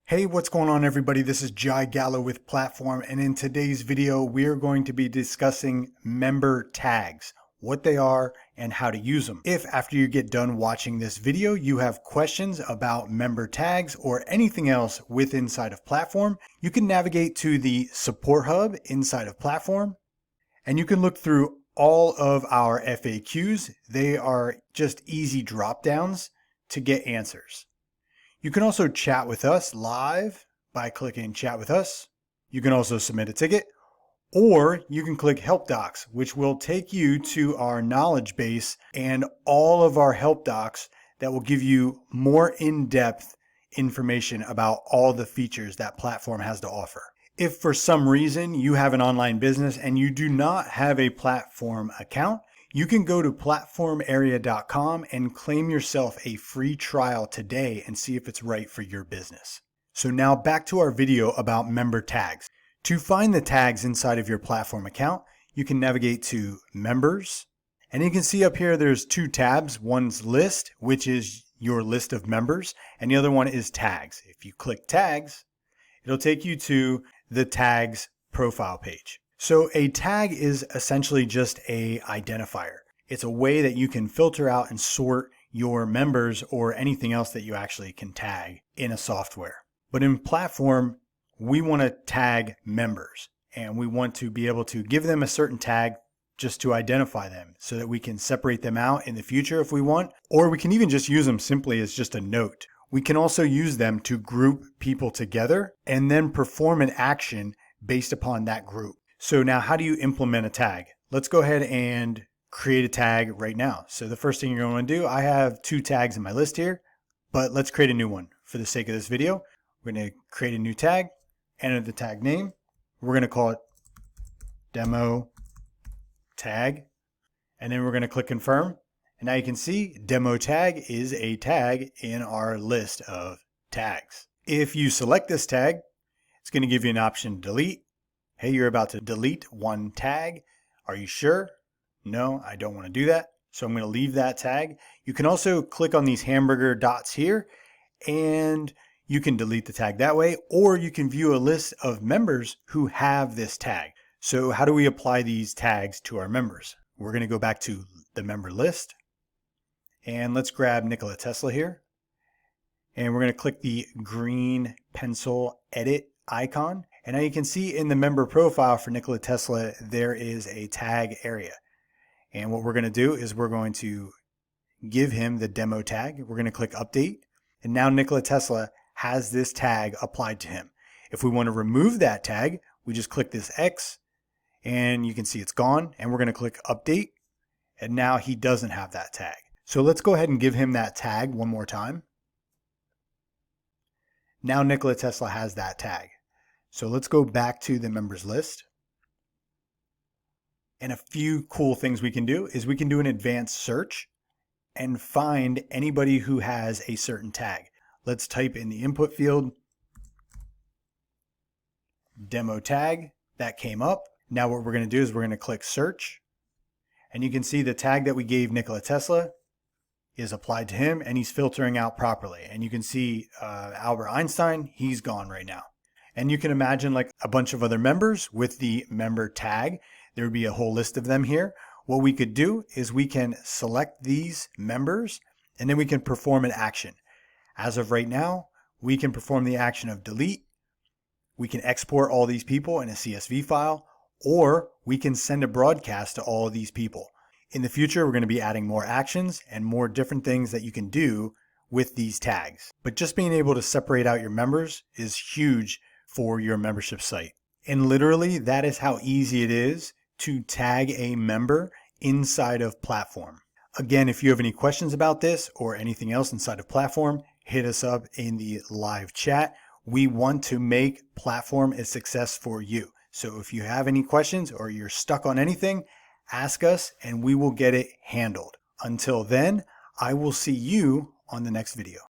Hey, what's going on everybody? This is Jai Gallo with Platform, and in today's video we're going to be discussing member tags, what they are and how to use them. If after you get done watching this video you have questions about member tags or anything else inside of Platform, you can navigate to the support hub inside of Platform and you can look through all of our FAQs. They are just easy drop downs to get answers. You can also chat with us live by clicking chat with us. You can also submit a ticket, or you can click help docs, which will take you to our knowledge base and all of our help docs that will give you more in-depth information about all the features that Platform has to offer. If for some reason you have an online business and you do not have a Platform account, you can go to platformarea.com and claim yourself a free trial today and see if it's right for your business. So now back to our video about member tags. To find the tags inside of your Platform account, you can navigate to members, and you can see up here there's two tabs. One's list, which is your list of members, and the other one is tags. If you click tags, it'll take you to the tags profile page. So a tag is essentially just an identifier. It's a way that you can filter out and sort your members or anything else that you actually can tag in a software. But in Platform, we want to tag members and we want to be able to give them a certain tag just to identify them so that we can separate them out in the future if we want, or we can even just use them simply as just a note. We can also use them to group people together and then perform an action based upon that group. So now how do you implement a tag? Let's go ahead and create a tag right now. So the first thing you're going to do, I have two tags in my list here, but let's create a new one for the sake of this video. We're going to create a new tag, enter the tag name. We're going to call it demo tag, and then we're going to click confirm. And now you can see demo tag is a tag in our list of tags. If you select this tag, it's going to give you an option to delete. Hey, you're about to delete one tag. Are you sure? No, I don't want to do that. So I'm going to leave that tag. You can also click on these hamburger dots here and you can delete the tag that way, or you can view a list of members who have this tag. So how do we apply these tags to our members? We're going to go back to the member list and let's grab Nikola Tesla here. And we're going to click the green pencil edit icon. And now you can see in the member profile for Nikola Tesla, there is a tag area. And what we're going to do is we're going to give him the demo tag. We're going to click update. And now Nikola Tesla has this tag applied to him. If we want to remove that tag, we just click this X and you can see it's gone. And we're going to click update. And now he doesn't have that tag. So let's go ahead and give him that tag one more time. Now Nikola Tesla has that tag. So let's go back to the members list. And a few cool things we can do is we can do an advanced search and find anybody who has a certain tag. Let's type in the input field, demo tag, that came up. Now what we're going to do is we're going to click search. And you can see the tag that we gave Nikola Tesla is applied to him and he's filtering out properly. And you can see Albert Einstein, he's gone right now. And you can imagine like a bunch of other members with the member tag. There would be a whole list of them here. What we could do is we can select these members and then we can perform an action. As of right now, we can perform the action of delete. We can export all these people in a CSV file, or we can send a broadcast to all of these people. In the future, we're going to be adding more actions and more different things that you can do with these tags. But just being able to separate out your members is huge for your membership site. And literally that is how easy it is to tag a member inside of Platform. Again, if you have any questions about this or anything else inside of Platform, hit us up in the live chat. We want to make Platform a success for you. So if you have any questions or you're stuck on anything, ask us and we will get it handled. Until then, I will see you on the next video.